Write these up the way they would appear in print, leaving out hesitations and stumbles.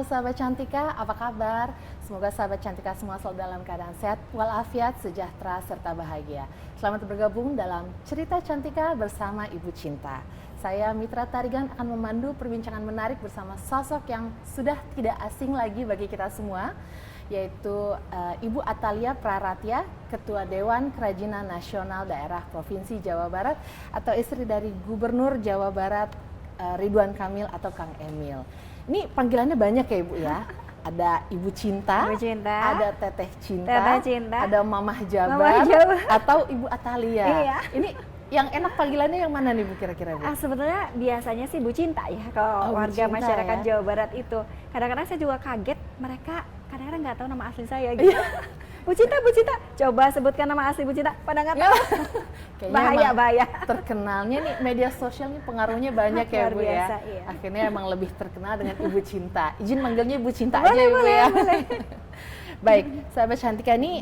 sahabat Cantika, apa kabar? Semoga sahabat Cantika semua selalu dalam keadaan sehat, walafiat, sejahtera, serta bahagia. Selamat bergabung dalam Cerita Cantika bersama Ibu Cinta. Saya Mitra Tarigan akan memandu perbincangan menarik bersama sosok yang sudah tidak asing lagi bagi kita semua, yaitu Ibu Atalia Praratya, Ketua Dewan Kerajinan Nasional Daerah Provinsi Jawa Barat, atau istri dari Gubernur Jawa Barat Ridwan Kamil atau Kang Emil. Ini panggilannya banyak ya Ibu ya. Ada Ibu Cinta, ada Teteh Cinta, ada Mamah Jabar, atau Ibu Atalia. Iya. Ini yang enak panggilannya yang mana nih Bu kira-kira Bu? Sebetulnya biasanya sih Bu Cinta ya kalau warga Cinta, masyarakat ya? Jawa Barat itu. Kadang-kadang saya juga kaget mereka kadang-kadang nggak tahu nama asli saya gitu. Bu Cinta, coba sebutkan nama asli Bu Cinta, pada nggak tahu. Bahaya. Terkenalnya nih media sosial nih pengaruhnya banyak ya Bu biasa, ya. iya. Akhirnya emang lebih terkenal dengan Ibu Cinta. Izin manggilnya Ibu Cinta Boleh, aja ya Bu ya. boleh. Baik, sahabat Cantika nih,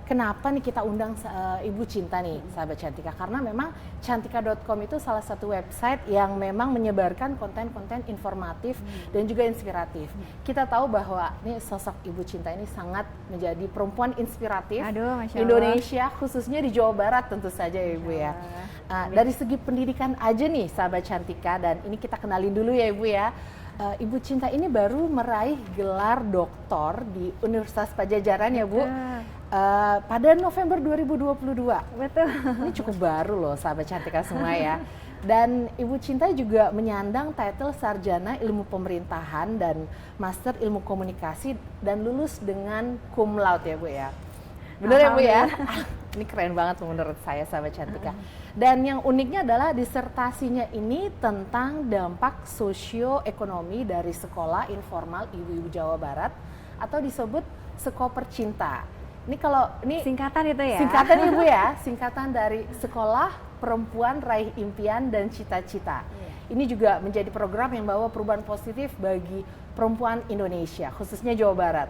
kenapa nih kita undang Ibu Cinta nih, sahabat Cantika? Karena memang cantika.com itu salah satu website yang memang menyebarkan konten-konten informatif dan juga inspiratif. Kita tahu bahwa nih sosok Ibu Cinta ini sangat menjadi perempuan inspiratif. Aduh, Masya Allah. Indonesia, khususnya di Jawa Barat tentu saja ya Ibu ya. Dari segi pendidikan aja nih, sahabat Cantika, dan ini kita kenalin dulu ya Ibu ya. Ibu Cinta ini baru meraih gelar doktor di Universitas Padjadjaran ya Bu, pada November 2022. Betul. Ini cukup baru loh sahabat Cantika semua ya. Dan Ibu Cinta juga menyandang title Sarjana Ilmu Pemerintahan dan Master Ilmu Komunikasi dan lulus dengan cum laude ya Bu ya. Bener ya Bu ya? Ini keren banget menurut saya sahabat Cantika. Dan yang uniknya adalah disertasinya ini tentang dampak sosioekonomi dari sekolah informal ibu-ibu Jawa Barat atau disebut Sekoper Cinta. Ini kalau ini Singkatan itu ya? Singkatan Ibu ya, singkatan dari Sekolah Perempuan Raih Impian dan Cita-Cita. Ini juga menjadi program yang bawa perubahan positif bagi perempuan Indonesia, khususnya Jawa Barat.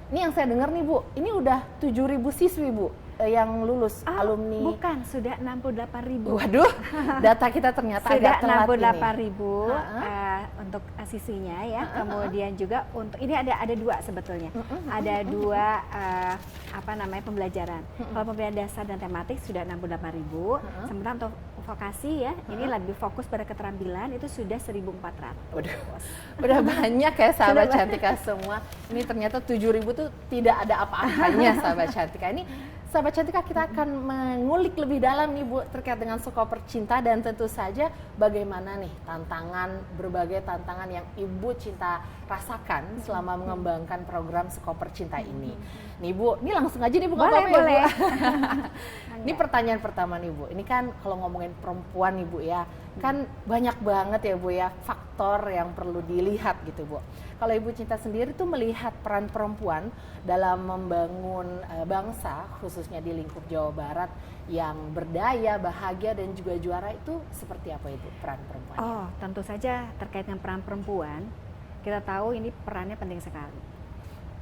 Ini yang saya dengar nih Bu, ini udah 7.000 siswi Bu yang lulus alumni. Bukan, sudah 68.000. Waduh, data kita ternyata sudah agak telat 68.000 untuk siswinya ya. Kemudian juga untuk ini ada dua sebetulnya. Ada dua pembelajaran. Kalau pembelajaran dasar dan tematik sudah 68.000. Sementara untuk vokasi ya, ini lebih fokus pada keterampilan itu sudah 1.400. Waduh, udah banyak ya sahabat Cantika semua. Ini ternyata 7.000 tuh tidak ada apa-apanya sahabat Cantika. Ini sahabat Cantika, kita akan mengulik lebih dalam nih Bu terkait dengan Sekoper Cinta dan tentu saja bagaimana nih berbagai tantangan yang Ibu Cinta rasakan selama mengembangkan program Sekoper Cinta ini. Nih Bu, ini langsung aja nih Bu. Boleh. Ini pertanyaan pertama nih Bu, ini kan kalau ngomongin perempuan nih Bu ya, kan banyak banget ya Bu ya faktor yang perlu dilihat gitu Bu. Kalau Ibu Cinta sendiri tuh melihat peran perempuan dalam membangun bangsa, khususnya di lingkup Jawa Barat yang berdaya, bahagia dan juga juara, itu seperti apa Ibu peran perempuan? Oh, tentu saja terkait dengan peran perempuan, kita tahu ini perannya penting sekali.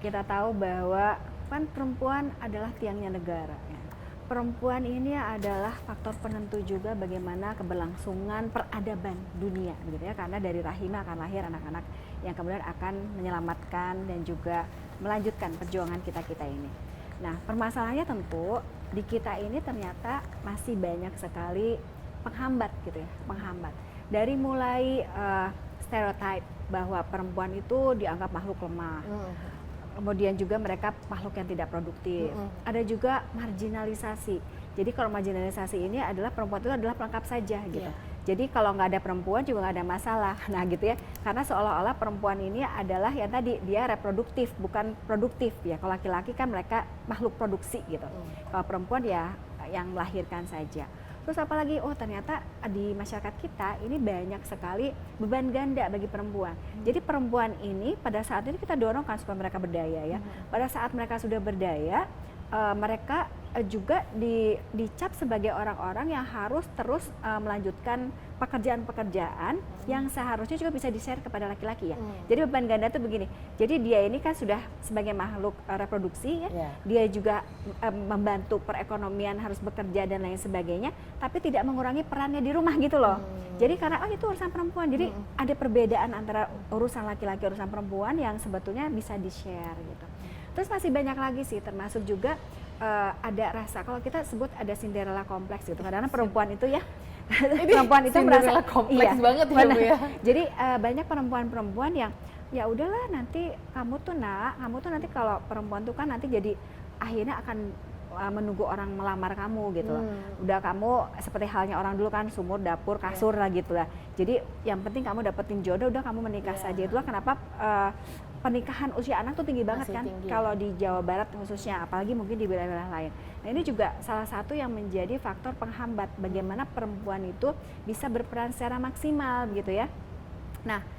Kita tahu bahwa kan perempuan adalah tiangnya negara ya. Perempuan ini adalah faktor penentu juga bagaimana keberlangsungan peradaban dunia gitu ya, karena dari rahimah akan lahir anak-anak yang kemudian akan menyelamatkan dan juga melanjutkan perjuangan kita ini. Nah, permasalahannya tentu di kita ini ternyata masih banyak sekali penghambat gitu ya, penghambat. Dari mulai stereotip bahwa perempuan itu dianggap makhluk lemah. Kemudian juga mereka makhluk yang tidak produktif. Ada juga marginalisasi. Jadi kalau marginalisasi ini adalah perempuan itu adalah pelengkap saja gitu. Jadi kalau nggak ada perempuan juga nggak ada masalah. Nah gitu ya. Karena seolah-olah perempuan ini adalah yang tadi dia reproduktif bukan produktif ya. Kalau laki-laki kan mereka makhluk produksi gitu. Kalau perempuan ya yang melahirkan saja. Terus apalagi, ternyata di masyarakat kita ini banyak sekali beban ganda bagi perempuan. Jadi perempuan ini pada saat ini kita dorongkan supaya mereka berdaya ya. Pada saat mereka sudah berdaya, mereka juga dicap sebagai orang-orang yang harus terus melanjutkan pekerjaan-pekerjaan yang seharusnya juga bisa di-share kepada laki-laki ya. Jadi beban ganda itu begini, jadi dia ini kan sudah sebagai makhluk reproduksi ya, dia juga membantu perekonomian, harus bekerja dan lain sebagainya, tapi tidak mengurangi perannya di rumah gitu loh. Jadi karena itu urusan perempuan, jadi ada perbedaan antara urusan laki-laki, urusan perempuan yang sebetulnya bisa di-share gitu. Terus masih banyak lagi sih, termasuk juga ada rasa, kalau kita sebut ada Cinderella kompleks gitu, kadang-kadang perempuan itu ya perempuan itu merasa kompleks banget ya Bu ya. Jadi banyak perempuan-perempuan yang ya udahlah, nanti kamu tuh nanti kalau perempuan tuh kan nanti jadi akhirnya akan menunggu orang melamar kamu gitu loh. Udah kamu seperti halnya orang dulu kan, sumur, dapur, kasur lah gitu lah. Jadi yang penting kamu dapetin jodoh, udah kamu menikah saja. Itulah kenapa pernikahan usia anak tuh tinggi banget kan kalau di Jawa Barat khususnya, apalagi mungkin di wilayah-wilayah lain. Nah ini juga salah satu yang menjadi faktor penghambat bagaimana perempuan itu bisa berperan secara maksimal gitu ya. Nah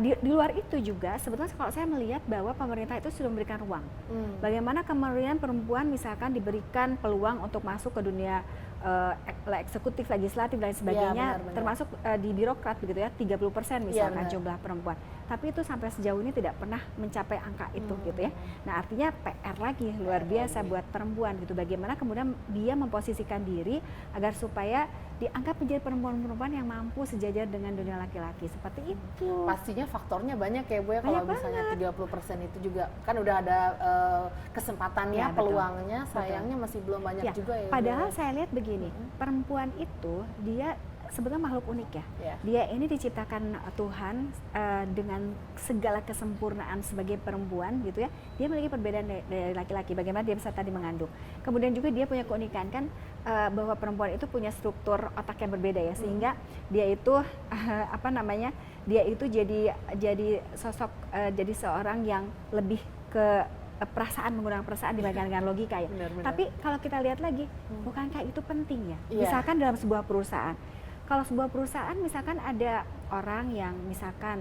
di luar itu juga sebetulnya kalau saya melihat bahwa pemerintah itu sudah memberikan ruang. Bagaimana kemudian perempuan misalkan diberikan peluang untuk masuk ke dunia eksekutif, legislatif dan sebagainya, benar. Termasuk di birokrat begitu ya, 30% misalkan jumlah perempuan. Tapi itu sampai sejauh ini tidak pernah mencapai angka itu gitu ya. Nah artinya PR lagi luar biasa buat perempuan gitu. Bagaimana kemudian dia memposisikan diri agar supaya dianggap menjadi perempuan-perempuan yang mampu sejajar dengan dunia laki-laki, seperti itu. Pastinya faktornya banyak ya Bu ya, kalau misalnya 30% itu juga kan udah ada kesempatannya, peluangnya, sayangnya masih belum banyak juga ya. Padahal saya lihat begini, perempuan itu dia sebetulnya makhluk unik ya. Dia ini diciptakan Tuhan dengan segala kesempurnaan sebagai perempuan gitu ya. Dia memiliki perbedaan dari laki-laki, bagaimana dia bisa tadi mengandung. Kemudian juga dia punya keunikan kan bahwa perempuan itu punya struktur otak yang berbeda ya, sehingga dia itu dia itu jadi sosok jadi seorang yang lebih ke menggunakan perasaan dibandingkan dengan logika ya. Benar. Tapi kalau kita lihat lagi, bukankah itu penting ya? Misalkan dalam sebuah perusahaan, kalau sebuah perusahaan misalkan ada orang yang misalkan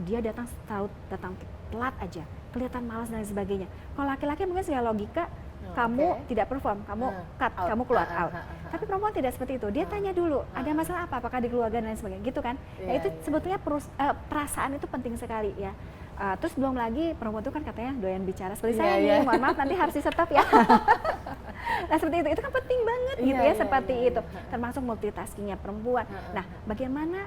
dia datang telat aja, kelihatan malas dan sebagainya. Kalau laki-laki mungkin secara logika kamu tidak perform, kamu cut, kamu keluar out. Tapi perempuan tidak seperti itu. Dia tanya dulu, ada masalah apa? Apakah di keluarga dan lain sebagainya, gitu kan? Nah itu sebetulnya perasaan itu penting sekali ya. Terus belum lagi perempuan itu kan katanya doyan bicara seperti saya nih, mohon maaf nanti harus di-stop ya. Nah seperti itu kan penting banget gitu ya, seperti itu. Termasuk multitaskingnya perempuan. Nah bagaimana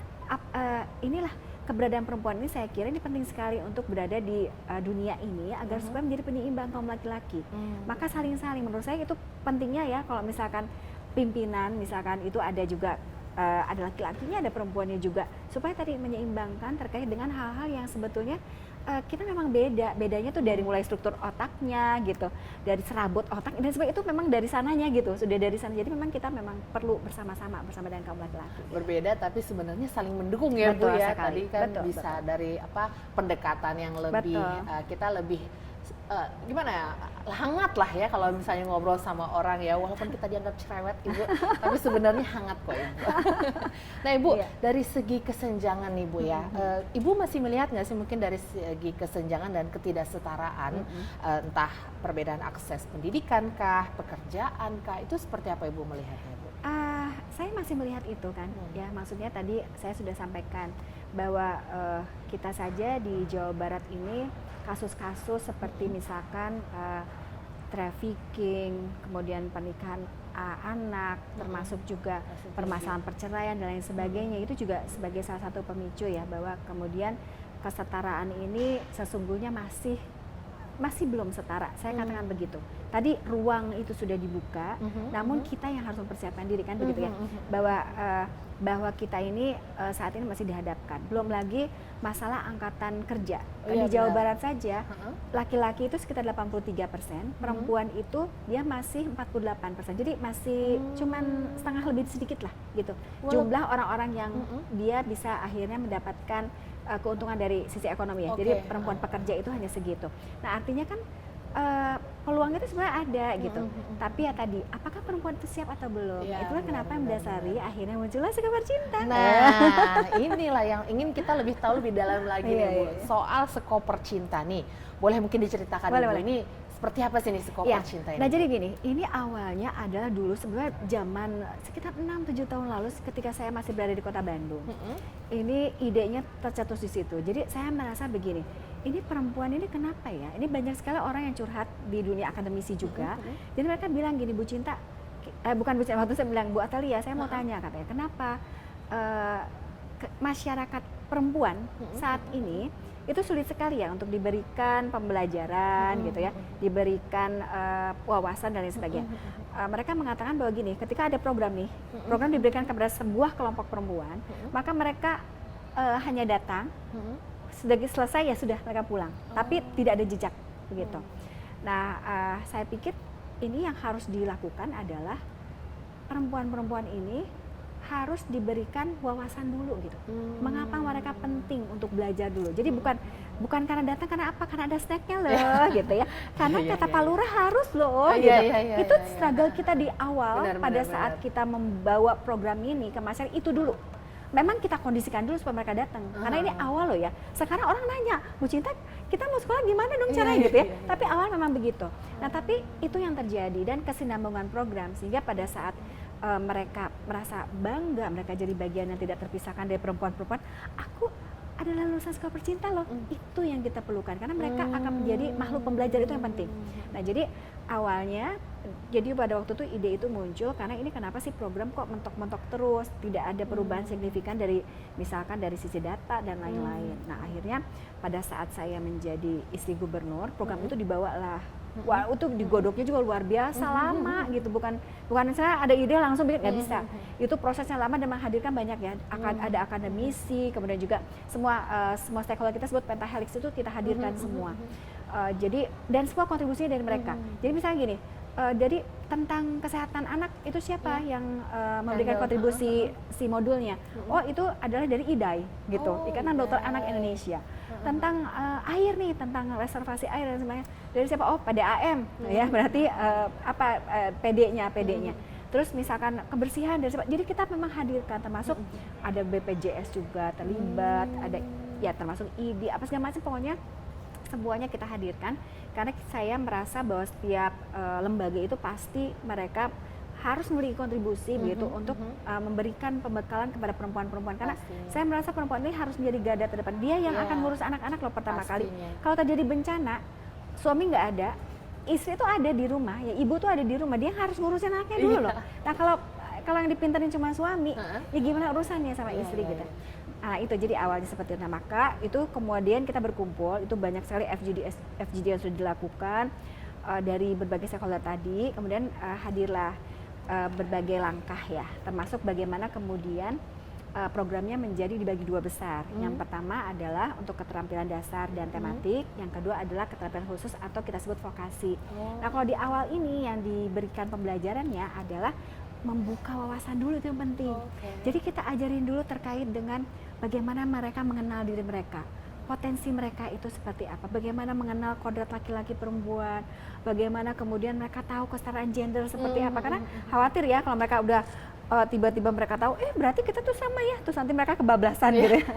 inilah keberadaan perempuan ini, saya kira ini penting sekali untuk berada di dunia ini agar supaya menjadi penyeimbang kaum laki-laki. Maka saling-saling, menurut saya itu pentingnya ya, kalau misalkan pimpinan misalkan itu ada juga ada laki-lakinya, ada perempuannya juga, supaya tadi menyeimbangkan terkait dengan hal-hal yang sebetulnya kita memang bedanya tuh dari mulai struktur otaknya gitu, dari serabut otak dan sebagainya, itu memang dari sananya gitu, sudah dari sana. Jadi memang kita memang perlu bersama-sama dengan kaum laki-laki. Berbeda tapi sebenarnya saling mendukung ya Bu ya. Tadi kan bisa dari pendekatan yang lebih kita lebih gimana ya, hangat lah ya kalau misalnya ngobrol sama orang ya, walaupun kita dianggap cerewet Ibu, tapi sebenarnya hangat kok Ibu. Nah Ibu, dari segi kesenjangan nih Bu ya, Ibu masih melihat nggak sih mungkin dari segi kesenjangan dan ketidaksetaraan, entah perbedaan akses pendidikan kah, pekerjaan kah, itu seperti apa Ibu melihatnya Bu? Saya masih melihat itu kan, ya maksudnya tadi saya sudah sampaikan bahwa kita saja di Jawa Barat ini kasus-kasus seperti misalkan trafficking, kemudian pernikahan anak, termasuk juga permasalahan perceraian dan lain sebagainya, itu juga sebagai salah satu pemicu ya, bahwa kemudian kesetaraan ini sesungguhnya masih belum setara, saya katakan begitu. Tadi ruang itu sudah dibuka, namun kita yang harus mempersiapkan diri kan begitu ya, bahwa kita ini saat ini masih dihadapkan. Belum lagi masalah angkatan kerja. Di Jawa Barat saja, laki-laki itu sekitar 83%, perempuan itu dia masih 48%. Jadi masih cuman setengah lebih sedikit lah gitu. Jumlah orang-orang yang dia bisa akhirnya mendapatkan keuntungan dari sisi ekonomi ya. Jadi perempuan pekerja itu hanya segitu. Nah artinya kan peluang itu sebenarnya ada gitu. Tapi ya tadi, apakah perempuan itu siap atau belum? Itulah kenapa yang mendasari akhirnya muncullah Sekopar Cinta. Nah, inilah yang ingin kita lebih tahu lebih dalam lagi nih Bu. Soal Sekopar Cinta nih. Boleh mungkin diceritakan Ibu, ini Seperti apa sih nih si koper Ya, cinta ini? nah jadi gini, ini awalnya adalah dulu sebenarnya zaman sekitar 6-7 tahun lalu ketika saya masih berada di kota Bandung. Ini idenya tercetus di situ. Jadi saya merasa begini, ini perempuan ini kenapa ya? Ini banyak sekali orang yang curhat di dunia akademisi juga. Jadi mereka bilang gini, Bu Cinta, bukan Bu Cinta, waktu saya bilang, Bu Atalia, saya mau tanya katanya, kenapa masyarakat perempuan saat ini itu sulit sekali ya untuk diberikan pembelajaran gitu ya, diberikan wawasan dan lain sebagainya. Mereka mengatakan bahwa gini, ketika ada program nih, program diberikan kepada sebuah kelompok perempuan, maka mereka hanya datang, sudah selesai ya sudah mereka pulang, tapi tidak ada jejak begitu. Nah, saya pikir ini yang harus dilakukan adalah perempuan-perempuan ini harus diberikan wawasan dulu gitu. Mengapa mereka penting untuk belajar dulu. Jadi bukan karena datang, karena apa? Karena ada snacknya loh gitu ya. Karena kata Pak Lurah harus loh gitu. Itu struggle kita di awal pada saat kita membawa program ini ke masyarakat itu dulu. Memang kita kondisikan dulu supaya mereka datang. Karena ini awal loh ya. Sekarang orang nanya, Bu Cinta, kita mau sekolah gimana dong caranya gitu ya. Tapi awal memang begitu. Nah, tapi itu yang terjadi dan kesinambungan program sehingga pada saat mereka merasa bangga, mereka jadi bagian yang tidak terpisahkan dari perempuan-perempuan. Aku adalah lulusan sekolah percinta loh. Itu yang kita perlukan karena mereka akan menjadi makhluk pembelajar, itu yang penting. Nah, jadi awalnya, jadi pada waktu itu ide itu muncul karena ini kenapa sih program kok mentok-mentok terus, tidak ada perubahan signifikan dari misalkan dari sisi data dan lain-lain. Nah, akhirnya pada saat saya menjadi istri gubernur, program itu dibawalah. Wah, itu digodoknya juga luar biasa lama gitu, bukan saya ada ide langsung bikin, nggak bisa. Itu prosesnya lama dan menghadirkan banyak ya, ada akademisi, kemudian juga semua stakeholder kita sebut pentahelix itu kita hadirkan semua. Jadi dan semua kontribusinya dari mereka. Jadi misalnya gini, jadi tentang kesehatan anak itu siapa yang memberikan kontribusi si modulnya? Oh, itu adalah dari IDAI gitu, Ikatan Dokter Anak Indonesia. Tentang air nih, tentang reservasi air dan sebagainya. Dari siapa? Oh, PDAM ya, berarti PD-nya. Terus misalkan kebersihan dari siapa? Jadi kita memang hadirkan, termasuk ada BPJS juga terlibat, ada ya termasuk ID apa segala macam, pokoknya semuanya kita hadirkan karena saya merasa bahwa setiap lembaga itu pasti mereka harus memiliki kontribusi begitu untuk memberikan pembekalan kepada perempuan-perempuan karena saya merasa perempuan ini harus menjadi garda terdepan, dia yang akan ngurus anak-anak loh pertama kali. Kalau terjadi bencana, suami nggak ada, istri itu ada di rumah, ya ibu tuh ada di rumah, dia harus ngurusin anaknya dulu loh. Nah, kalau yang dipinterin cuma suami, ya gimana urusannya sama istri gitu. Nah, itu jadi awalnya seperti itu. Nah, maka itu kemudian kita berkumpul, itu banyak sekali FGD yang sudah dilakukan dari berbagai stakeholder tadi, kemudian hadirlah berbagai langkah ya, termasuk bagaimana kemudian programnya menjadi dibagi dua besar. Yang pertama adalah untuk keterampilan dasar dan tematik, yang kedua adalah keterampilan khusus atau kita sebut vokasi. Nah, kalau di awal ini yang diberikan pembelajarannya adalah membuka wawasan dulu, itu yang penting. Jadi kita ajarin dulu terkait dengan bagaimana mereka mengenal diri mereka, potensi mereka itu seperti apa, bagaimana mengenal kodrat laki-laki perempuan, bagaimana kemudian mereka tahu kesetaraan gender seperti apa, karena khawatir ya kalau mereka udah tiba-tiba mereka tahu, berarti kita tuh sama ya, terus nanti mereka kebablasan gitu ya.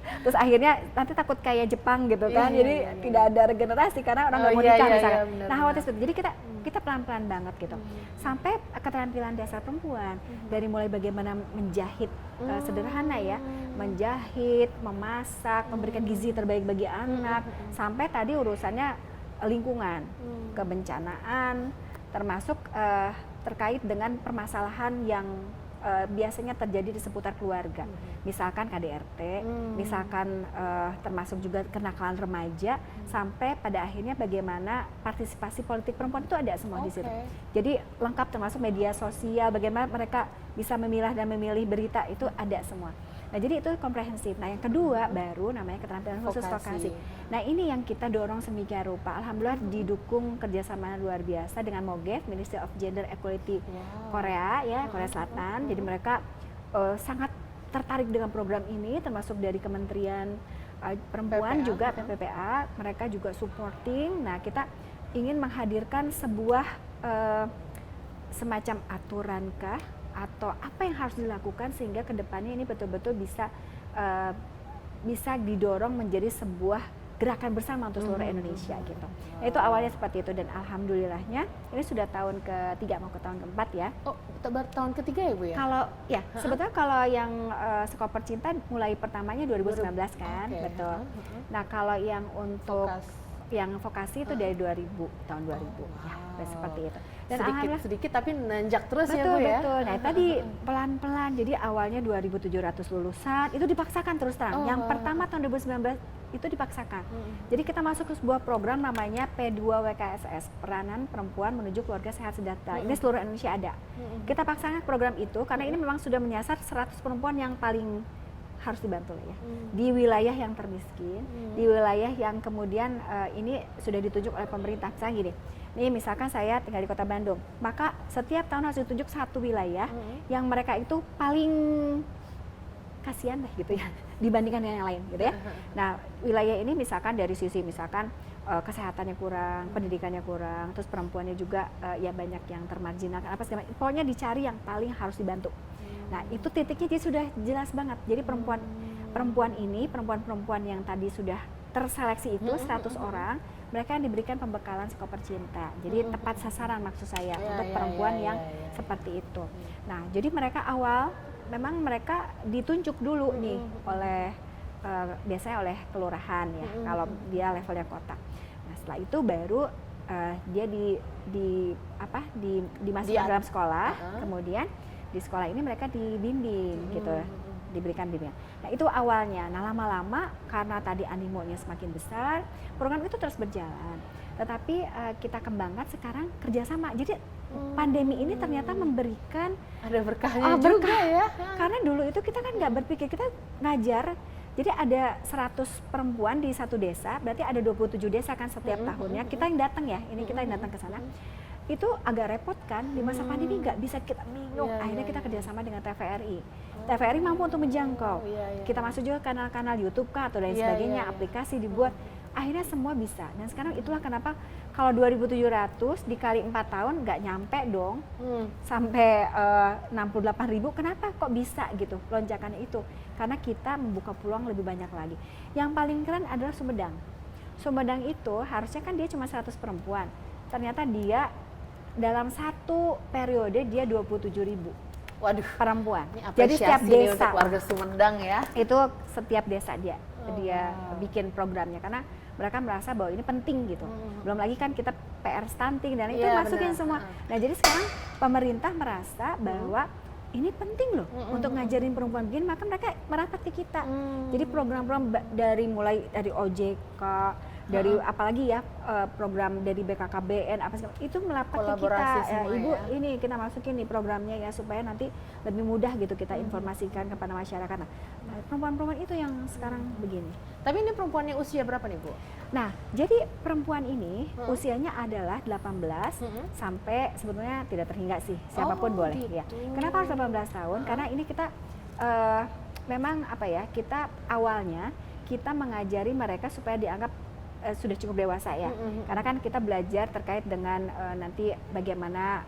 Terus akhirnya nanti takut kayak Jepang gitu kan, jadi tidak ada regenerasi karena orang nggak mau nikah misalkan. Nah, khawatir seperti itu. Jadi kita pelan-pelan banget gitu, sampai keterampilan dasar perempuan, dari mulai bagaimana menjahit sederhana ya, menjahit, memasak, memberikan gizi terbaik bagi anak, sampai tadi urusannya lingkungan, kebencanaan, termasuk terkait dengan permasalahan yang biasanya terjadi di seputar keluarga, misalkan KDRT, misalkan termasuk juga kenakalan remaja, sampai pada akhirnya bagaimana partisipasi politik perempuan itu ada semua di situ. Jadi lengkap, termasuk media sosial, bagaimana mereka bisa memilah dan memilih berita, itu ada semua. Nah, jadi itu komprehensif. Nah, yang kedua baru namanya keterampilan khusus vokasi. Nah, ini yang kita dorong sedemikian rupa. Alhamdulillah didukung kerjasama luar biasa dengan MOGEF, Ministry of Gender Equality Korea ya, Korea Selatan. Jadi mereka sangat tertarik dengan program ini, termasuk dari Kementerian Perempuan juga PPPA, mereka juga supporting. Nah, kita ingin menghadirkan sebuah semacam aturan kah atau apa yang harus dilakukan sehingga kedepannya ini betul-betul bisa didorong menjadi sebuah gerakan bersama untuk seluruh Indonesia gitu. Nah, itu awalnya seperti itu dan alhamdulillahnya ini sudah tahun ketiga mau ke tahun keempat ya. Oh, baru tahun ketiga ya Bu ya? Kalau ya sebetulnya kalau yang Sekoper Cinta mulai pertamanya 2019 kan, betul. Nah kalau yang untuk yang vokasi itu dari 2000 tahun 2000 ya, seperti itu. Dan sedikit tapi nanjak terus ya Bu ya. Betul. Nah tadi pelan-pelan, jadi awalnya 2.700 lulusan itu dipaksakan terus terang. Yang pertama tahun 2019 itu dipaksakan. Jadi kita masuk ke sebuah program namanya P2WKSS, Peranan Perempuan Menuju Keluarga Sehat Sejahtera. Ini seluruh Indonesia ada. Kita paksakan program itu karena ini memang sudah menyasar 100 perempuan yang paling harus dibantu ya. Di wilayah yang termiskin, di wilayah yang kemudian ini sudah ditunjuk oleh pemerintah. Misalnya gini, nih misalkan saya tinggal di Kota Bandung, maka setiap tahun harus ditunjuk satu wilayah yang mereka itu paling kasihan deh gitu ya dibandingkan dengan yang lain gitu ya. Nah wilayah ini misalkan dari sisi misalkan kesehatannya kurang, pendidikannya kurang, terus perempuannya juga ya banyak yang termarginalkan apa segala, pokoknya dicari yang paling harus dibantu. Nah itu titiknya dia sudah jelas banget. Jadi perempuan yang tadi sudah terseleksi itu 100 orang, mereka yang diberikan pembekalan Sekoper Cinta. Jadi tepat sasaran maksud saya untuk perempuan yang seperti itu. Nah jadi mereka awal memang mereka ditunjuk dulu nih oleh biasanya oleh kelurahan ya kalau dia levelnya kota. Nah setelah itu baru dia dimasukkan dalam sekolah, kemudian di sekolah ini mereka dibimbing gitu, diberikan bimbingan. Nah itu awalnya. Nah lama-lama karena tadi animonya semakin besar, program itu terus berjalan. Tetapi kita kembangkan sekarang kerjasama. Jadi pandemi ini ternyata memberikan ada berkahnya juga ya. Karena dulu itu kita kan nggak berpikir, kita ngajar. Jadi ada 100 perempuan di satu desa, berarti ada 27 desa kan setiap tahunnya. Kita yang datang ya, ini kita yang datang ke sana. Itu agak repot kan, di masa pandemi nggak bisa kita bingung. Akhirnya kita kerjasama dengan TVRI. TVRI mampu untuk menjangkau. Kita masuk juga kanal-kanal YouTube kah atau dan sebagainya, aplikasi dibuat. Akhirnya semua bisa. Dan sekarang itulah kenapa kalau 2.700 dikali 4 tahun nggak nyampe dong sampai 68.000. Kenapa kok bisa gitu lonjakannya itu? Karena kita membuka peluang lebih banyak lagi. Yang paling keren adalah Sumedang. Sumedang itu harusnya kan dia cuma 100 perempuan. Ternyata dia dalam satu periode dia 27.000. Waduh, perempuan. Jadi setiap desa untuk warga Sumedang ya. Itu setiap desa dia bikin programnya karena mereka merasa bahwa ini penting gitu. Belum lagi kan kita PR stunting dan itu masukin semua. Nah jadi sekarang pemerintah merasa bahwa ini penting loh untuk ngajarin perempuan begini, maka mereka merapat ke kita. Jadi program-program mulai dari OJK, dari apalagi ya program dari BKKBN apa segala itu melapat ke kita. Ibu ini kita masukin nih programnya ya supaya nanti lebih mudah gitu kita informasikan kepada masyarakat. Nah, perempuan-perempuan itu yang sekarang begini. Tapi ini perempuannya usia berapa nih Bu? Nah, jadi perempuan ini usianya adalah 18 sampai sebetulnya tidak terhingga sih, siapapun boleh gitu. ya. Kenapa harus 18 tahun? Karena ini kita memang apa ya, kita awalnya kita mengajari mereka supaya dianggap sudah cukup dewasa ya. Karena kan kita belajar terkait dengan nanti bagaimana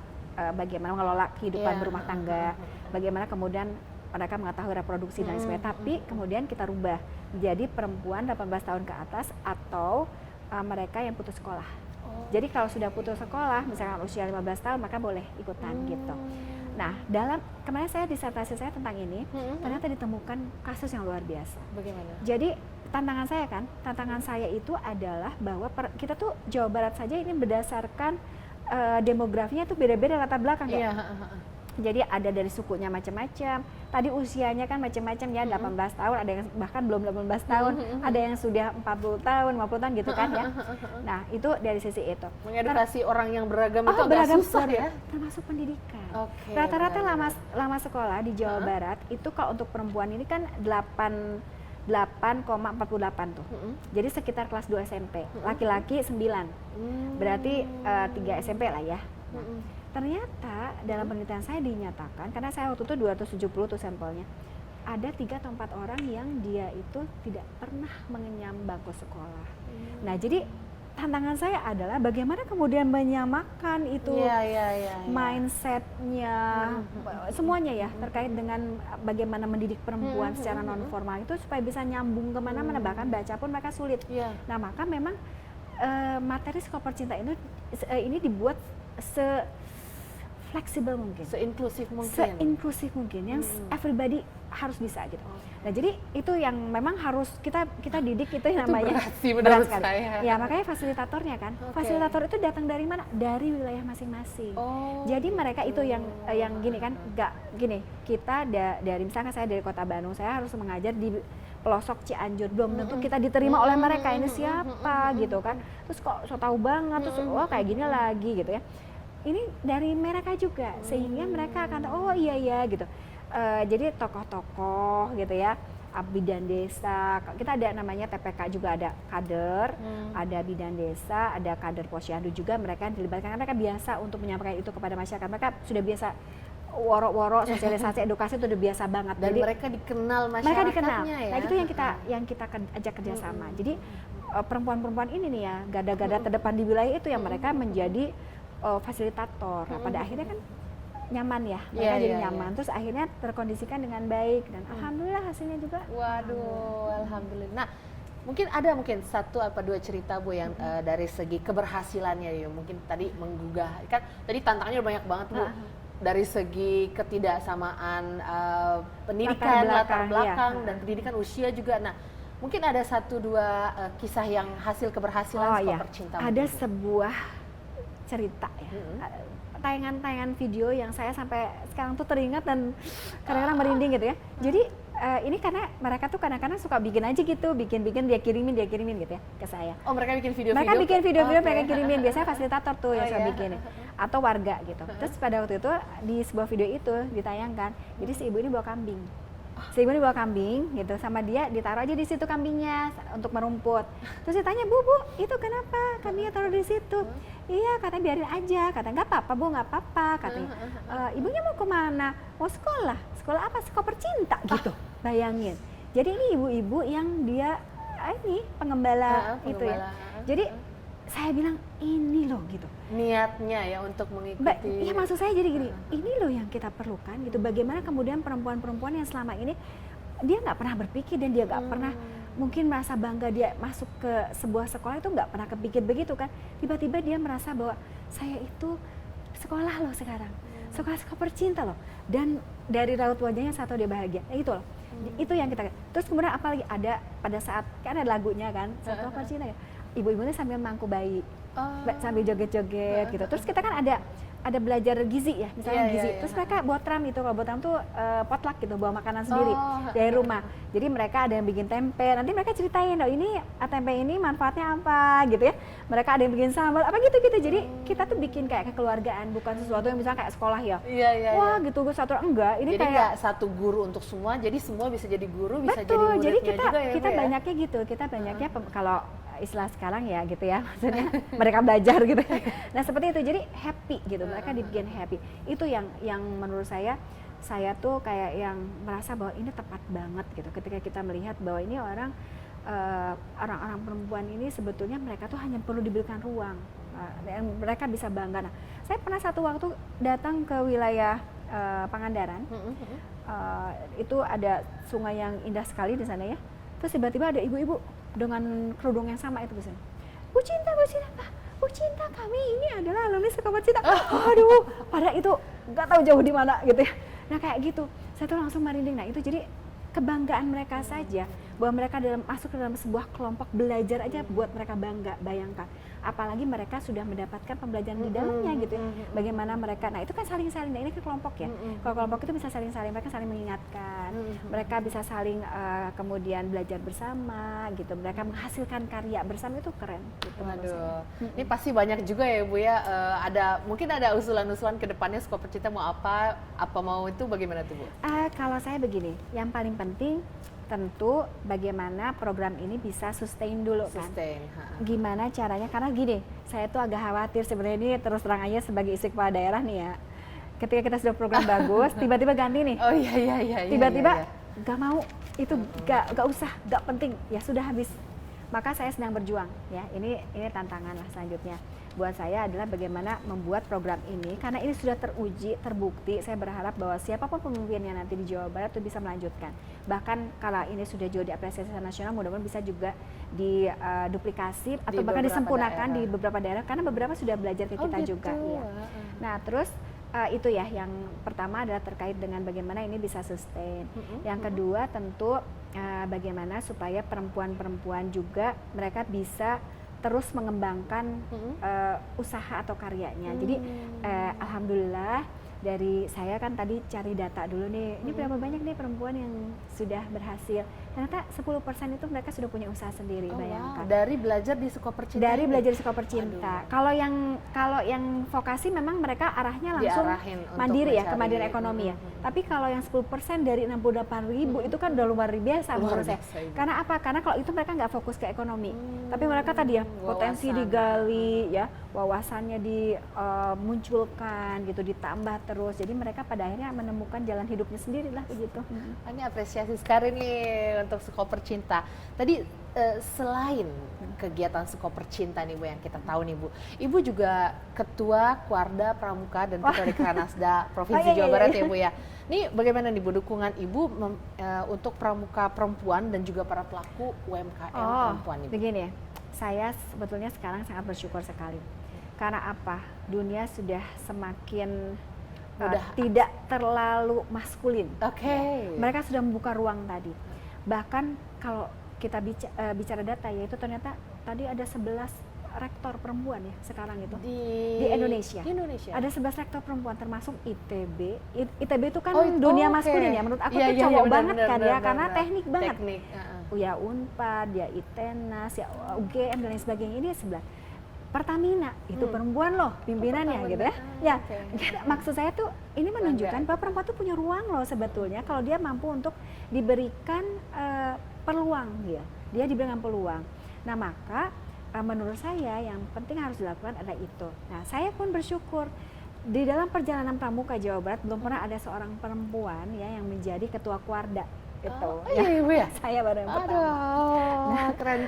mengelola kehidupan berumah tangga, bagaimana kemudian mereka mengetahui reproduksi dan sebagainya. Tapi kemudian kita rubah menjadi perempuan 18 tahun ke atas atau mereka yang putus sekolah. Jadi kalau sudah putus sekolah, misalkan usia 15 tahun, maka boleh ikutan gitu. Nah, kemarin disertasi saya tentang ini, ternyata ditemukan kasus yang luar biasa. Bagaimana? Jadi tantangan saya itu adalah bahwa kita tuh Jawa Barat saja ini berdasarkan demografinya tuh beda-beda latar belakang ya. Jadi ada dari sukunya macam-macam. Tadi usianya kan macam-macam ya, 18 tahun, ada yang bahkan belum 18 tahun, ada yang sudah 40 tahun, 50 tahun gitu kan ya. Nah, itu dari sisi itu. Mengedukasi orang yang beragam itu agak susah ya. Termasuk pendidikan. Rata-rata lama sekolah di Jawa Barat itu kalau untuk perempuan ini kan 8,48 tuh. Jadi sekitar kelas 2 SMP. Laki-laki 9. Berarti 3 SMP lah ya. Nah, ternyata dalam penelitian saya dinyatakan, karena saya waktu itu 270 tuh sampelnya, ada 3 atau 4 orang yang dia itu tidak pernah mengenyam bangku sekolah. Nah jadi tantangan saya adalah bagaimana kemudian menyamakan itu mindsetnya, semuanya ya terkait dengan bagaimana mendidik perempuan secara non formal itu supaya bisa nyambung kemana-mana, bahkan baca pun mereka sulit. Nah maka memang materi Skoper Cinta ini dibuat fleksibel mungkin, seinklusif mungkin, yang everybody harus bisa gitu. Nah jadi itu yang memang harus kita didik, itu yang namanya berat sekali. Ya makanya fasilitatornya kan, fasilitator itu datang dari mana? Dari wilayah masing-masing. Jadi mereka itu yang gini kan, nggak gini, kita dari misalkan saya dari kota Bandung, saya harus mengajar di pelosok Cianjur, belum tentu kita diterima oleh mereka, ini siapa gitu kan, terus kok so tahu banget, terus oh kayak gini lagi gitu ya. Ini dari mereka juga, sehingga mereka akan oh iya gitu. Jadi tokoh-tokoh gitu ya, bidan desa, kita ada namanya TPK juga, ada kader, ada bidan desa, ada kader posyandu juga, mereka yang dilibatkan karena mereka biasa untuk menyampaikan itu kepada masyarakat, mereka sudah biasa woro-woro sosialisasi edukasi itu udah biasa banget. Dan jadi mereka dikenal masyarakatnya ya. Nah itu yang kita ajak kerjasama. Jadi perempuan-perempuan ini nih ya, garda-garda terdepan di wilayah itu yang mereka menjadi fasilitator. Nah, pada akhirnya kan nyaman ya, mereka jadi nyaman. Terus akhirnya terkondisikan dengan baik dan alhamdulillah hasilnya juga. Waduh, alhamdulillah. Nah, mungkin ada satu apa dua cerita Bu yang dari segi keberhasilannya ya, mungkin tadi menggugah. Kan tadi tantangannya banyak banget Bu. Dari segi ketidaksamaan pendidikan, latar belakang dan pendidikan usia juga. Nah, mungkin ada satu dua kisah yang hasil keberhasilan Skoper Cinta. Ada sebuah cerita ya, tayangan video yang saya sampai sekarang tuh teringat dan kadang-kadang merinding gitu ya. Jadi ini karena mereka tuh kadang-kadang suka bikin aja gitu, bikin dia kirimin gitu ya ke saya. Oh mereka bikin video-video? Mereka bikin video-video, mereka kirimin, biasanya fasilitator tuh yang suka bikin atau warga gitu. Terus pada waktu itu di sebuah video itu ditayangkan, jadi si ibu ini bawa kambing. Si ibu ini bawa kambing gitu, sama dia ditaruh aja di situ kambingnya untuk merumput. Terus ditanya, bu itu kenapa kambingnya taruh di situ? Iya katanya biarin aja, katanya nggak apa-apa Bu, nggak apa-apa katanya. Ibunya mau kemana? Mau sekolah apa? Skoper Cinta gitu, bayangin. Jadi ini ibu-ibu yang dia ini pengembala gitu ya. Jadi saya bilang ini loh gitu. Niatnya ya untuk mengikuti. Iya maksud saya jadi gini, ini loh yang kita perlukan gitu. Bagaimana kemudian perempuan-perempuan yang selama ini dia nggak pernah berpikir dan dia nggak pernah mungkin merasa bangga dia masuk ke sebuah sekolah itu nggak pernah kepikir begitu kan. Tiba-tiba dia merasa bahwa saya itu sekolah loh sekarang. Sekolah Skoper Cinta loh. Dan dari raut wajahnya saya tahu dia bahagia. Nah, itu loh. Itu yang kita. Terus kemudian apalagi ada pada saat kan ada lagunya kan Skoper Cinta ya. Ibu-ibunya sambil mangku bayi, sambil joget-joget gitu. Terus kita kan ada belajar gizi ya, misalnya gizi. Terus mereka botram itu, kalau botram tuh potluck gitu, bawa makanan sendiri dari rumah. Jadi mereka ada yang bikin tempe, nanti mereka ceritain, oh ini tempe ini manfaatnya apa gitu ya. Mereka ada yang bikin sambal, apa gitu-gitu. Jadi kita tuh bikin kayak kekeluargaan, bukan sesuatu yang misalnya kayak sekolah ya. Wah gitu, satu enggak. Ini jadi kayak satu guru untuk semua, jadi semua bisa jadi guru, bisa jadi muridnya muridnya jadi juga ya. Kita banyaknya gitu, kita banyaknya kalau istilah sekarang ya gitu ya, maksudnya mereka belajar gitu. Nah seperti itu, jadi happy gitu, mereka dibikin happy. Itu yang menurut saya tuh kayak yang merasa bahwa ini tepat banget gitu, ketika kita melihat bahwa ini orang-orang perempuan ini sebetulnya mereka tuh hanya perlu diberikan ruang, dan mereka bisa bangga. Nah saya pernah satu waktu datang ke wilayah Pangandaran, itu ada sungai yang indah sekali di sana ya, terus tiba-tiba ada ibu-ibu dengan kerudung yang sama itu biasanya. Bu Cinta, kami ini adalah alumni Skoper Cinta. Aduh, padahal itu nggak tahu jauh di mana gitu ya. Nah kayak gitu, saya tuh langsung merinding. Nah itu jadi kebanggaan mereka saja bahwa mereka masuk ke dalam sebuah kelompok belajar aja buat mereka bangga. Bayangkan, apalagi mereka sudah mendapatkan pembelajaran di dalamnya gitu ya. Bagaimana mereka, nah itu kan saling-saling. Nah ini ke kelompok ya. Kalau kelompok itu bisa saling-saling, mereka saling mengingatkan, mereka bisa saling kemudian belajar bersama gitu. Mereka menghasilkan karya bersama, itu keren. Gitu, aduh, ini pasti banyak juga ya Bu ya. Mungkin ada usulan-usulan ke depannya Skoper Cinta mau apa mau itu bagaimana tuh Bu? Kalau saya begini, yang paling penting tentu bagaimana program ini bisa sustain dulu kan. Gimana caranya, karena gini, saya tuh agak khawatir sebenarnya ini, terus terang aja sebagai istri kepala daerah nih ya. Ketika kita sudah program bagus, tiba-tiba ganti nih. Oh iya. Tiba-tiba gak mau, itu gak usah, gak penting, ya sudah habis. maka saya sedang berjuang ya. Ini tantangan lah selanjutnya buat saya adalah bagaimana membuat program ini, karena ini sudah teruji, terbukti. Saya berharap bahwa siapapun pemimpinnya nanti di Jawa Barat itu bisa melanjutkan. Bahkan kalau ini sudah juga diapresiasi nasional, mudah-mudahan bisa juga diduplikasi atau bahkan disempurnakan di beberapa daerah, karena beberapa sudah belajar ke kita gitu. juga. Iya. Nah terus itu ya yang pertama adalah terkait dengan bagaimana ini bisa sustain. Yang kedua tentu bagaimana supaya perempuan-perempuan juga mereka bisa terus mengembangkan usaha atau karyanya. Jadi alhamdulillah dari saya kan tadi cari data dulu nih, ini berapa banyak nih perempuan yang sudah berhasil. Ternyata 10% itu mereka sudah punya usaha sendiri, bayangkan. Wow. Dari belajar di Skoper Cinta. Dari belajar di Skoper Cinta. Kalau yang vokasi memang mereka arahnya langsung mandiri ya, kemandirian ekonomi ya. Tapi kalau yang 10% dari 68.000 itu kan udah luar biasa menurut saya. Karena apa? Karena kalau itu mereka nggak fokus ke ekonomi. Tapi mereka tadi ya potensi digali ya, wawasannya dimunculkan gitu, ditambah terus. Jadi mereka pada akhirnya menemukan jalan hidupnya sendiri lah begitu. Ini apresiasi sekali nih untuk Skoper Cinta. Tadi selain kegiatan Skoper Cinta nih Bu yang kita tahu nih Bu, Ibu juga Ketua Kuarda Pramuka dan Ketua Dekranasda Provinsi Jawa Barat ya Bu ya. Ini bagaimana nih Bu dukungan Ibu untuk pramuka perempuan dan juga para pelaku UMKM perempuan nih Bu? Begini ya, saya sebetulnya sekarang sangat bersyukur sekali. Karena apa? Dunia sudah semakin tidak terlalu maskulin. Ya. Mereka sudah membuka ruang tadi. Bahkan kalau kita bicara data ya, itu ternyata tadi ada 11 rektor perempuan ya sekarang itu di Indonesia. Ada 11 rektor perempuan termasuk ITB. ITB itu kan dunia maskulin ya, menurut aku tuh cowok banget kan ya, karena teknik banget. Ya Unpad, ya ITENAS, ya UGM dan lain sebagainya, ini 11. Pertamina itu perempuan loh pimpinannya gitu ya. Ya, maksud saya tuh ini menunjukkan bahwa perempuan tuh punya ruang loh sebetulnya kalau dia mampu untuk diberikan peluang ya. Dia diberikan peluang. Nah, maka menurut saya yang penting harus dilakukan adalah itu. Nah, saya pun bersyukur di dalam perjalanan pramuka Jawa Barat belum pernah ada seorang perempuan ya yang menjadi ketua Kuarda. Gitu. Iya Ibu ya? Saya baru yang pertama. Nah, keren.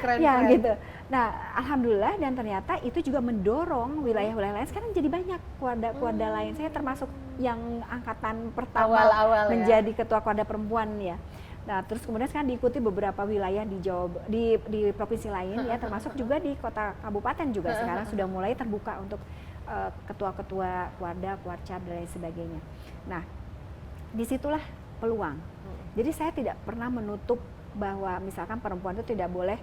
Gitu. Nah, alhamdulillah dan ternyata itu juga mendorong wilayah-wilayah lain sekarang jadi banyak kuarda lain. Saya termasuk yang angkatan pertama awal menjadi ketua kuarda perempuan ya. Nah, terus kemudian sekarang diikuti beberapa wilayah di provinsi lain ya, termasuk juga di kota kabupaten juga sekarang sudah mulai terbuka untuk ketua-ketua kuarda, kuarcap dan lain sebagainya. Nah, disitulah peluang. Jadi saya tidak pernah menutup bahwa misalkan perempuan itu tidak boleh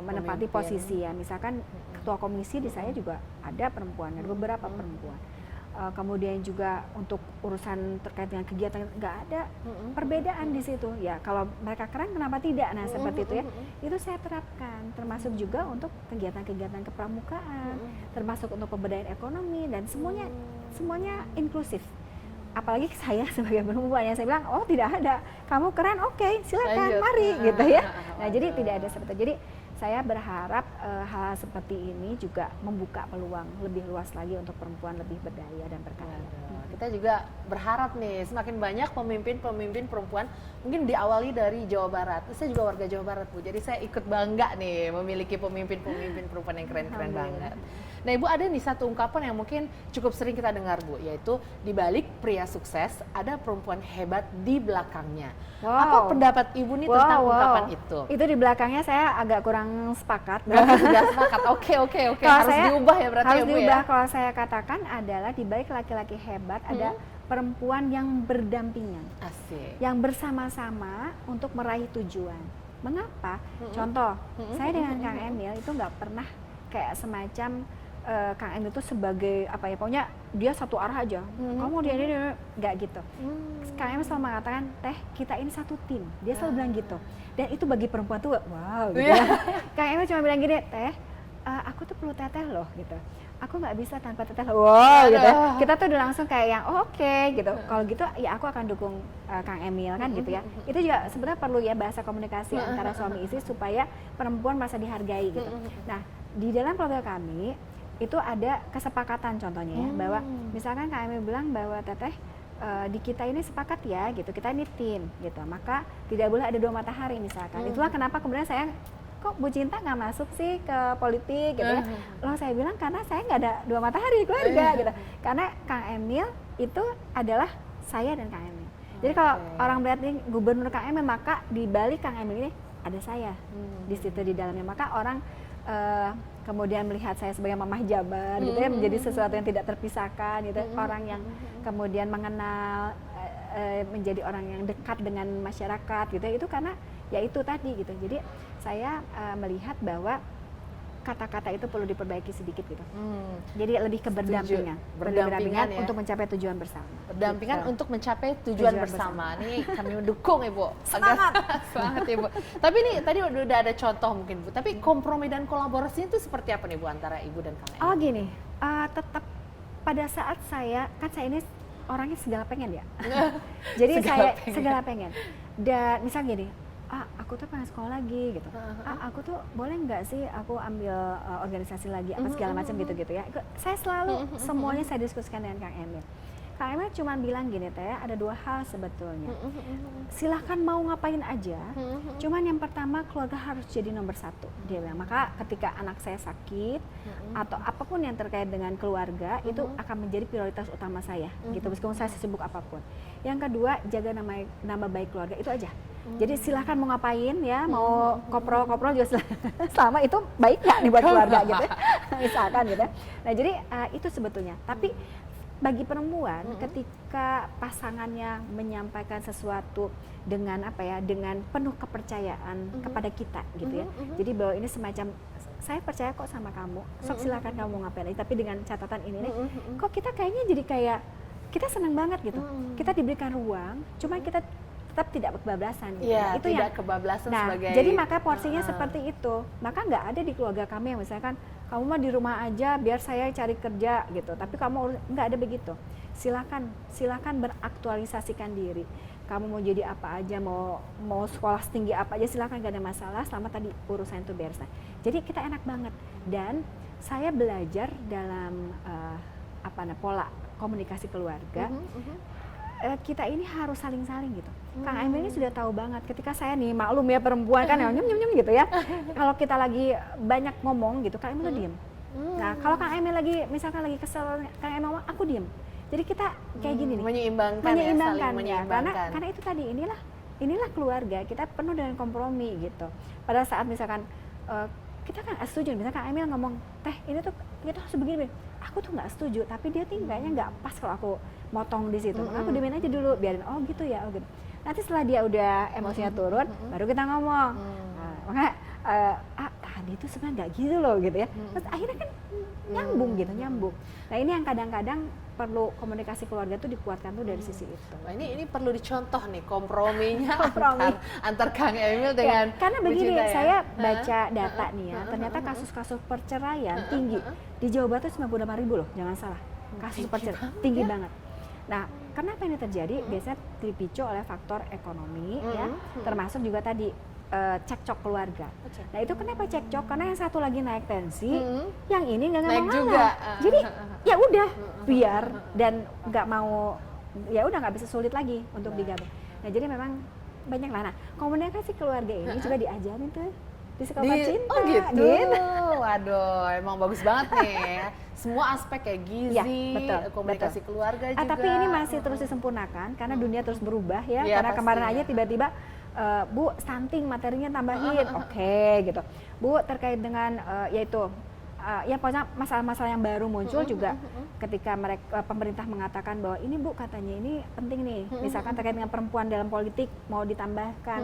menempati posisi ya. Misalkan ketua komisi di saya juga ada perempuan, ada beberapa perempuan. Kemudian juga untuk urusan terkait dengan kegiatan nggak ada perbedaan di situ ya. Kalau mereka keren kenapa tidak? Nah seperti itu ya. Itu saya terapkan, termasuk juga untuk kegiatan-kegiatan kepramukaan, termasuk untuk pemberdayaan ekonomi dan semuanya inklusif. Apalagi saya sebagai perempuan yang saya bilang, oh tidak ada, kamu keren, oke, silakan, mari gitu ya. Nah jadi tidak ada seperti itu. Jadi saya berharap hal seperti ini juga membuka peluang lebih luas lagi untuk perempuan lebih berdaya dan berkarya. Kita juga berharap nih semakin banyak pemimpin perempuan, mungkin diawali dari Jawa Barat. Saya juga warga Jawa Barat Bu, jadi saya ikut bangga nih memiliki pemimpin perempuan yang keren-keren banget. Nah Ibu, ada nih satu ungkapan yang mungkin cukup sering kita dengar Bu, yaitu di balik pria sukses ada perempuan hebat di belakangnya. Apa pendapat Ibu nih tentang ungkapan itu? Itu di belakangnya saya agak kurang sepakat. Sudah sepakat, oke. Harus diubah ya berarti harus ya Bu diubah. ya? Kalau saya katakan adalah di balik laki-laki hebat ada perempuan yang berdampingan. Asik. Yang bersama-sama untuk meraih tujuan. Mengapa? Contoh, saya dengan Kang Emil itu nggak pernah kayak semacam Kang Emil itu sebagai apa ya, pokoknya dia satu arah aja. Kamu dia nggak gitu. Kang Emil selalu mengatakan, Teh kita ini satu tim. Dia selalu bilang gitu. Dan itu bagi perempuan tuh wow gitu ya. Kang Emil cuma bilang gini, Teh aku tuh perlu teteh loh gitu. Aku nggak bisa tanpa teteh loh. Wow gitu. Kita tuh udah langsung kayak yang oke gitu. Kalau gitu ya aku akan dukung Kang Emil kan gitu ya. Itu juga sebenarnya perlu ya bahasa komunikasi antara suami istri supaya perempuan merasa dihargai gitu. Nah di dalam keluarga kami itu ada kesepakatan contohnya ya, bahwa misalkan Kak Emil bilang bahwa teteh di kita ini sepakat ya gitu, kita ini tim gitu, maka tidak boleh ada dua matahari misalkan. Itulah kenapa kemudian saya kok Bu Cinta nggak masuk sih ke politik gitu ya. Loh saya bilang karena saya nggak ada dua matahari di keluarga gitu. Karena Kang Emil itu adalah saya dan Kang Emil. Jadi kalau orang melihat ini gubernur Kang Emil, maka di balik Kang Emil ini ada saya di situ di dalamnya. Maka orang kemudian melihat saya sebagai mamah Jabar gitu ya, menjadi sesuatu yang tidak terpisahkan gitu. Orang yang kemudian mengenal, menjadi orang yang dekat dengan masyarakat gitu ya, itu karena ya itu tadi gitu. Jadi saya melihat bahwa kata-kata itu perlu diperbaiki sedikit gitu. Jadi lebih ke berdampingan ya, untuk mencapai tujuan bersama. Berdampingan gitu. Untuk mencapai tujuan bersama. Ini kami mendukung Ibu. Semangat Ibu. Tapi ini tadi udah ada contoh mungkin Bu. Tapi kompromi dan kolaborasinya itu seperti apa nih Bu antara Ibu dan Kang Emil? Oh gini, tetap pada saat saya ini orangnya segala pengen ya. Jadi saya segala pengen. Dan misal gini, aku tuh pengen sekolah lagi gitu. Aku tuh boleh nggak sih aku ambil organisasi lagi apa segala macam gitu-gitu ya. Saya selalu semuanya saya diskusikan dengan Kang Emil. Kang Emil cuma bilang gini teh, ada dua hal sebetulnya. Silahkan mau ngapain aja. Cuman yang pertama keluarga harus jadi nomor satu. Dia bilang. Maka ketika anak saya sakit atau apapun yang terkait dengan keluarga itu akan menjadi prioritas utama saya. Gitu meskipun saya sibuk apapun. Yang kedua jaga nama baik keluarga itu aja. Jadi silahkan mau ngapain ya, mau koprol juga selama itu baik nggak nih buat keluarga gitu ya. Misalkan gitu ya. Nah jadi itu sebetulnya. Tapi bagi perempuan ketika pasangannya menyampaikan sesuatu dengan dengan penuh kepercayaan kepada kita gitu ya. Jadi bahwa ini semacam saya percaya kok sama kamu, sok silakan kamu mau ngapain aja, tapi dengan catatan ini nih, kok kita kayaknya jadi kayak kita senang banget gitu. Kita diberikan ruang, cuma kita tetap tidak kebablasan gitu. Ya, itu tidak yang kebablasan sebagai. Jadi maka porsinya seperti itu. Maka nggak ada di keluarga kami yang misalkan kamu mah di rumah aja biar saya cari kerja gitu. Tapi kamu nggak ada begitu. Silakan beraktualisasikan diri. Kamu mau jadi apa aja, mau sekolah setinggi apa aja silakan, nggak ada masalah selama tadi urusan itu beres. Jadi kita enak banget. Dan saya belajar dalam pola komunikasi keluarga. Kita ini harus saling-saling gitu. Kang Emil ini sudah tahu banget ketika saya nih maklum ya perempuan kan nyum gitu ya. Kalau kita lagi banyak ngomong gitu, Kang Emil diem. Nah kalau Kang Emil lagi misalkan lagi kesel, Kang Emil aku diem. Jadi kita kayak gini nih. Menyeimbangkan ya, karena itu tadi inilah keluarga kita penuh dengan kompromi gitu. Pada saat misalkan kita kan setuju, misalkan Kang Emil ngomong teh ini tuh kita harus begini. Aku tuh nggak setuju, tapi dia kayaknya nggak pas kalau aku motong di situ. Maka aku diemin aja dulu, biarin gitu ya, gitu. Nanti setelah dia udah emosinya turun, baru kita ngomong. Maka tadi itu sebenarnya nggak gitu loh gitu ya. Terus akhirnya kan nyambung. Nah ini yang kadang-kadang perlu komunikasi keluarga tuh dikuatkan tuh dari sisi itu. Nah, ini perlu dicontoh nih komprominya antar Kang Emil dengan karena begini saya baca data nih ya, ternyata kasus-kasus perceraian tinggi di Jawa Barat 95.000 loh, jangan salah. Kasus perceraian tinggi banget. Nah, kenapa ini terjadi? Biasanya dipicu oleh faktor ekonomi ya, termasuk juga tadi cekcok keluarga. Nah itu kenapa cekcok? Karena yang satu lagi naik tensi, yang ini nggak mau ngalah. Jadi ya udah biar dan nggak mau, ya udah nggak bisa sulit lagi untuk digabung. Nah jadi memang banyak lah. Nah komunikasi keluarga ini juga diajarin tuh di sekolah cinta. Oh gitu. Waduh, emang bagus banget nih. Semua aspek kayak gizi, ya, komunikasi keluarga juga. Tapi ini masih terus disempurnakan karena dunia terus berubah ya. Karena kemarin aja tiba-tiba Bu, stunting materinya tambahin, oke, gitu. Bu, terkait dengan yaitu ya pokoknya masalah-masalah yang baru muncul juga ketika pemerintah mengatakan bahwa ini Bu katanya ini penting nih, misalkan terkait dengan perempuan dalam politik mau ditambahkan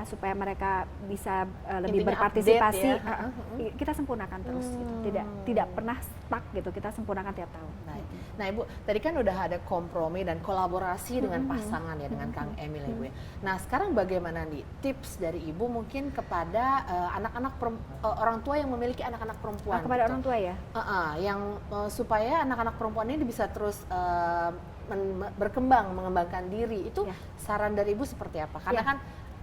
supaya mereka bisa lebih berpartisipasi, ya. Kita sempurnakan terus, gitu. Tidak pernah stuck gitu, kita sempurnakan tiap tahun. Nah Ibu, tadi kan udah ada kompromi dan kolaborasi dengan pasangan ya, dengan Kang Emil ya Ibu ya. Nah sekarang bagaimana nih tips dari Ibu mungkin kepada anak-anak orang tua yang memiliki anak-anak perempuan? Kepada orang tua ya? Yang supaya anak-anak perempuan ini bisa terus mengembangkan diri, itu saran dari Ibu seperti apa? Karena kan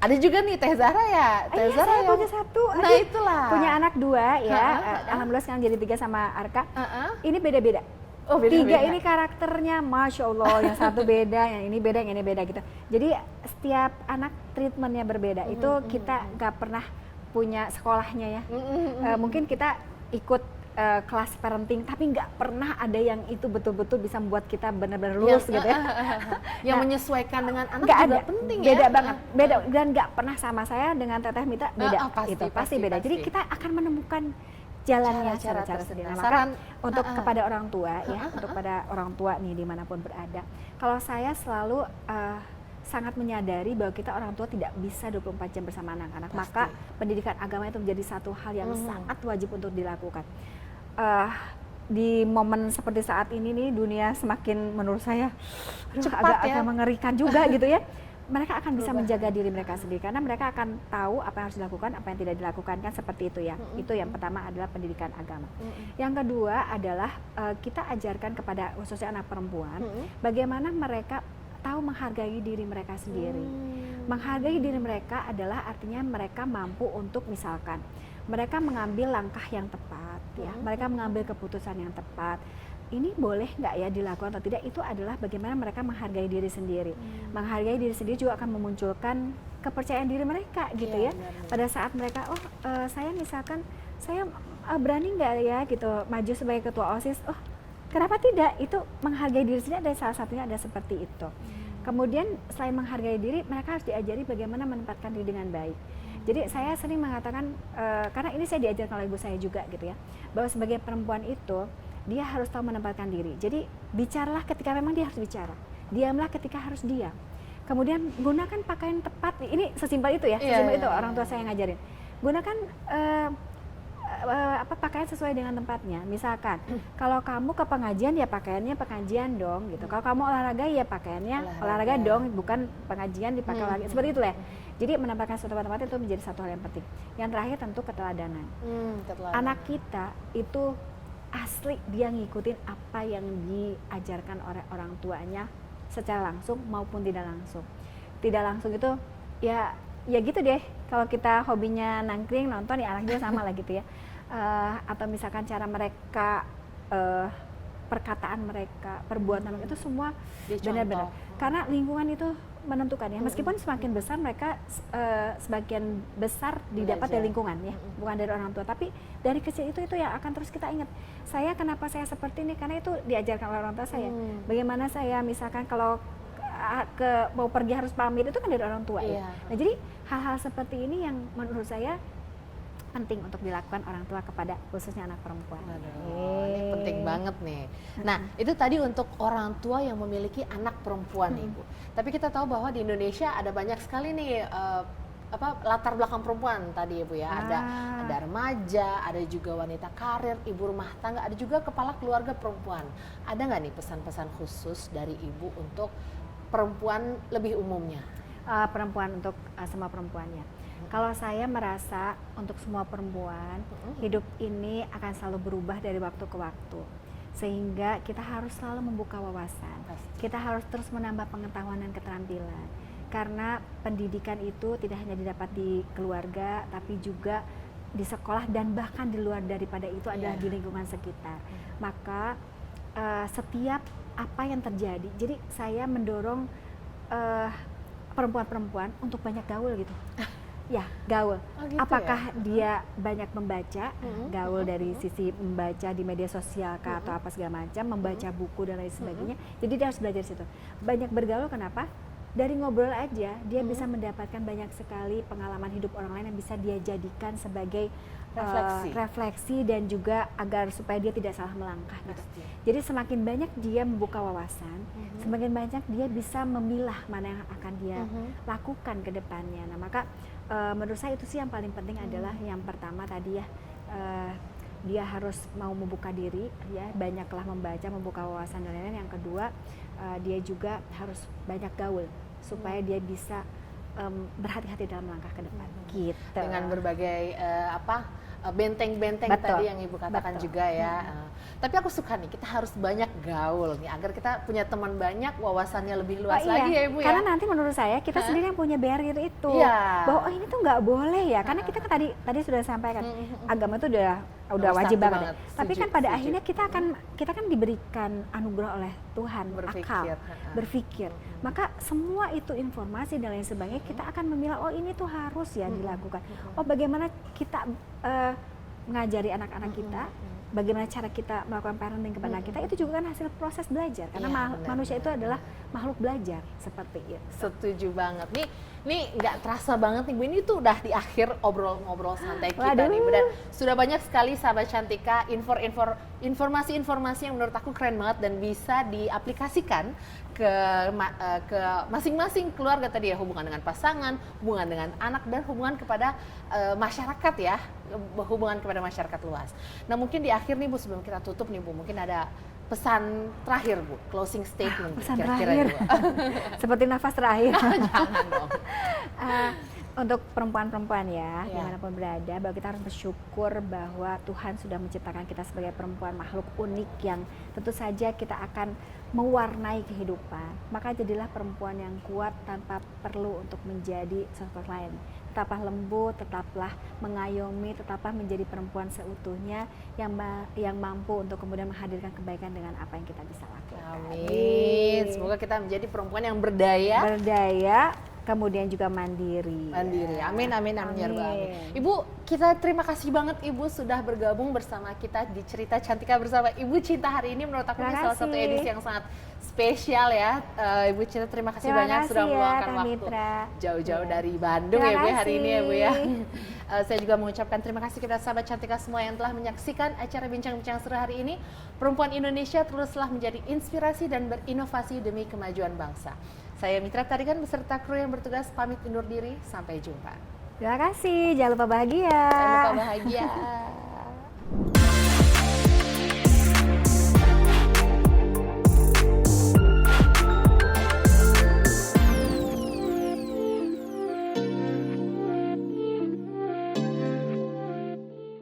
ada juga nih Teh Zahra ya. Teh Zahra saya punya satu. Nah itulah. Punya anak 2 ya. Alhamdulillah sekarang jadi 3 sama Arka. Ini beda-beda. Oh, beda-beda. 3 ini karakternya Masya Allah, yang satu beda, yang ini beda, yang ini beda gitu. Jadi setiap anak treatmentnya berbeda. Itu kita nggak pernah punya sekolahnya ya. Mungkin kita ikut kelas parenting, tapi nggak pernah ada yang itu betul-betul bisa membuat kita benar-benar lulus gitu ya. Yang menyesuaikan dengan anak Nggak juga ada, penting ya. beda banget, beda, dan nggak pernah sama saya dengan Teteh Mita beda, pasti beda. Jadi pasti. kita akan menemukan jalannya Cara cara sendiri. Nah, saran maka untuk kepada orang tua ya, untuk pada orang tua nih dimanapun berada, kalau saya selalu sangat menyadari bahwa kita orang tua tidak bisa 24 jam bersama anak-anak, maka pendidikan agama itu menjadi satu hal yang sangat wajib untuk dilakukan. Di momen seperti saat ini nih, dunia semakin menurut saya cepat agak mengerikan juga gitu ya. Mereka akan bisa menjaga diri mereka sendiri karena mereka akan tahu apa yang harus dilakukan, apa yang tidak dilakukan, kan seperti itu ya. Itu yang pertama adalah pendidikan agama. Yang kedua adalah kita ajarkan kepada khususnya anak perempuan bagaimana mereka tahu menghargai diri mereka sendiri. Menghargai diri mereka adalah artinya mereka mampu untuk misalkan mereka mengambil langkah yang tepat ya, mereka mengambil keputusan yang tepat. Ini boleh nggak ya dilakukan atau tidak, itu adalah bagaimana mereka menghargai diri sendiri. Menghargai diri sendiri juga akan memunculkan kepercayaan diri mereka gitu ya. Pada saat mereka, saya misalkan, saya berani nggak ya gitu maju sebagai ketua OSIS, kenapa tidak? Itu menghargai diri sendiri, ada salah satunya ada seperti itu. Kemudian selain menghargai diri, mereka harus diajari bagaimana menempatkan diri dengan baik. Jadi saya sering mengatakan, karena ini saya diajarkan oleh ibu saya juga gitu ya, bahwa sebagai perempuan itu dia harus tahu menempatkan diri. Jadi bicaralah ketika memang dia harus bicara, diamlah ketika harus diam. Kemudian gunakan pakaian tepat. Ini sesimpel itu ya, sesimpel itu orang tua saya ngajarin. Gunakan pakaian sesuai dengan tempatnya. Misalkan kalau kamu ke pengajian ya pakaiannya pengajian dong gitu. Kalau kamu olahraga ya pakaiannya olahraga dong, bukan pengajian dipakai olahraga. Seperti itu ya. Jadi menempatkan suatu tempat itu menjadi satu hal yang penting. Yang terakhir tentu keteladanan. Anak kita itu asli dia ngikutin apa yang diajarkan oleh orang tuanya secara langsung maupun tidak langsung. Tidak langsung itu ya gitu deh. Kalau kita hobinya nangkring nonton ya anak juga sama lah gitu ya. Atau misalkan cara mereka perkataan mereka, perbuatan mereka itu semua benar-benar. Karena lingkungan itu menentukan ya. Meskipun semakin besar mereka sebagian besar didapat dari lingkungan ya, bukan dari orang tua. Tapi dari kecil itu yang akan terus kita ingat. Saya kenapa saya seperti ini? Karena itu diajarkan oleh orang tua saya. Bagaimana saya misalkan kalau mau pergi harus pamit, itu kan dari orang tua ya. Nah jadi hal-hal seperti ini yang menurut saya penting untuk dilakukan orang tua kepada khususnya anak perempuan. Ini penting banget nih. Nah, itu tadi untuk orang tua yang memiliki anak perempuan, Ibu. Tapi kita tahu bahwa di Indonesia ada banyak sekali nih latar belakang perempuan tadi, Ibu ya. Ada remaja, ada juga wanita karir, ibu rumah tangga, ada juga kepala keluarga perempuan. Ada nggak nih pesan-pesan khusus dari Ibu untuk perempuan lebih umumnya? Perempuan untuk semua perempuannya. Kalau saya merasa untuk semua perempuan, hidup ini akan selalu berubah dari waktu ke waktu. Sehingga kita harus selalu membuka wawasan. Kita harus terus menambah pengetahuan dan keterampilan. Karena pendidikan itu tidak hanya didapat di keluarga, tapi juga di sekolah dan bahkan di luar daripada itu adalah di lingkungan sekitar. Maka setiap apa yang terjadi, jadi saya mendorong perempuan-perempuan untuk banyak gaul gitu. Ya, gaul. Gitu apakah dia banyak membaca, gaul dari sisi membaca di media sosial atau apa segala macam, membaca buku dan lain sebagainya. Jadi dia harus belajar situ. Banyak bergaul, kenapa? Dari ngobrol aja dia bisa mendapatkan banyak sekali pengalaman hidup orang lain yang bisa dia jadikan sebagai refleksi dan juga agar supaya dia tidak salah melangkah gitu. Jadi semakin banyak dia membuka wawasan, semakin banyak dia bisa memilah mana yang akan dia lakukan ke depannya. Nah, maka menurut saya itu sih yang paling penting adalah yang pertama tadi ya, dia harus mau membuka diri ya, banyaklah membaca, membuka wawasan dan lain-lain. Yang kedua, dia juga harus banyak gaul supaya dia bisa berhati-hati dalam langkah ke depan. Gitu. Dengan berbagai benteng-benteng tadi yang Ibu katakan juga ya. Tapi aku suka nih, kita harus banyak gaul nih agar kita punya teman banyak, wawasannya lebih luas lagi ya Ibu ya. Karena nanti menurut saya kita sendiri yang punya barrier itu. Bahwa ini tuh nggak boleh ya. Karena kita kan tadi sudah sampaikan agama itu udah udah Nomor wajib satu banget. banget. Tapi Setuju, kan pada setuju. akhirnya kita kan diberikan anugerah oleh Tuhan, Berpikir, akal, ha-ha. berpikir. Maka semua itu informasi dan lain sebagainya kita akan memilah, oh ini tuh harus ya dilakukan. Oh bagaimana kita mengajari anak-anak kita, bagaimana cara kita melakukan parenting kepada kita, itu juga kan hasil proses belajar. Karena Iya, benar, manusia itu adalah makhluk belajar seperti itu. Setuju banget. Nih nggak terasa banget nih Bu, ini tuh udah di akhir ngobrol santai kita Waduh. nih Bu. Dan sudah banyak sekali sahabat Cantika informasi-informasi yang menurut aku keren banget dan bisa diaplikasikan ke masing-masing keluarga tadi ya, hubungan dengan pasangan, hubungan dengan anak, dan hubungan kepada masyarakat ya, hubungan kepada masyarakat luas. Nah mungkin di akhir nih Bu, sebelum kita tutup nih Bu, mungkin ada pesan terakhir Bu, closing statement Pesan kira-kira terakhir. Bu. Seperti nafas terakhir. Jangan dong. Untuk perempuan-perempuan ya, Iya. dimanapun berada, bahwa kita harus bersyukur bahwa Tuhan sudah menciptakan kita sebagai perempuan, makhluk unik yang tentu saja kita akan mewarnai kehidupan. Maka jadilah perempuan yang kuat tanpa perlu untuk menjadi sosok lain. Tetaplah lembut, tetaplah mengayomi, tetaplah menjadi perempuan seutuhnya yang mampu untuk kemudian menghadirkan kebaikan dengan apa yang kita bisa lakukan. Amin. Semoga kita menjadi perempuan yang berdaya, Kemudian juga mandiri. Amin, amin, amin, ya Rabbal Alamin. Amin. Ibu, kita terima kasih banget Ibu sudah bergabung bersama kita di Cerita Cantika bersama Ibu Cinta hari ini. Menurut aku ini Terima salah satu kasih. edisi yang sangat spesial ya. Ibu Cinta, terima kasih Terima banyak kasih sudah ya, meluangkan Kak waktu Mitra. jauh-jauh Iya. dari Bandung Terima ya Bu hari ini ya Bu ya. kasih. Saya juga mengucapkan terima kasih kepada sahabat Cantika semua yang telah menyaksikan acara Bincang-Bincang Seru hari ini. Perempuan Indonesia teruslah menjadi inspirasi dan berinovasi demi kemajuan bangsa. Saya Mitra Tarigan beserta kru yang bertugas pamit undur diri. Sampai jumpa. Terima kasih, jangan lupa bahagia. Jangan lupa bahagia.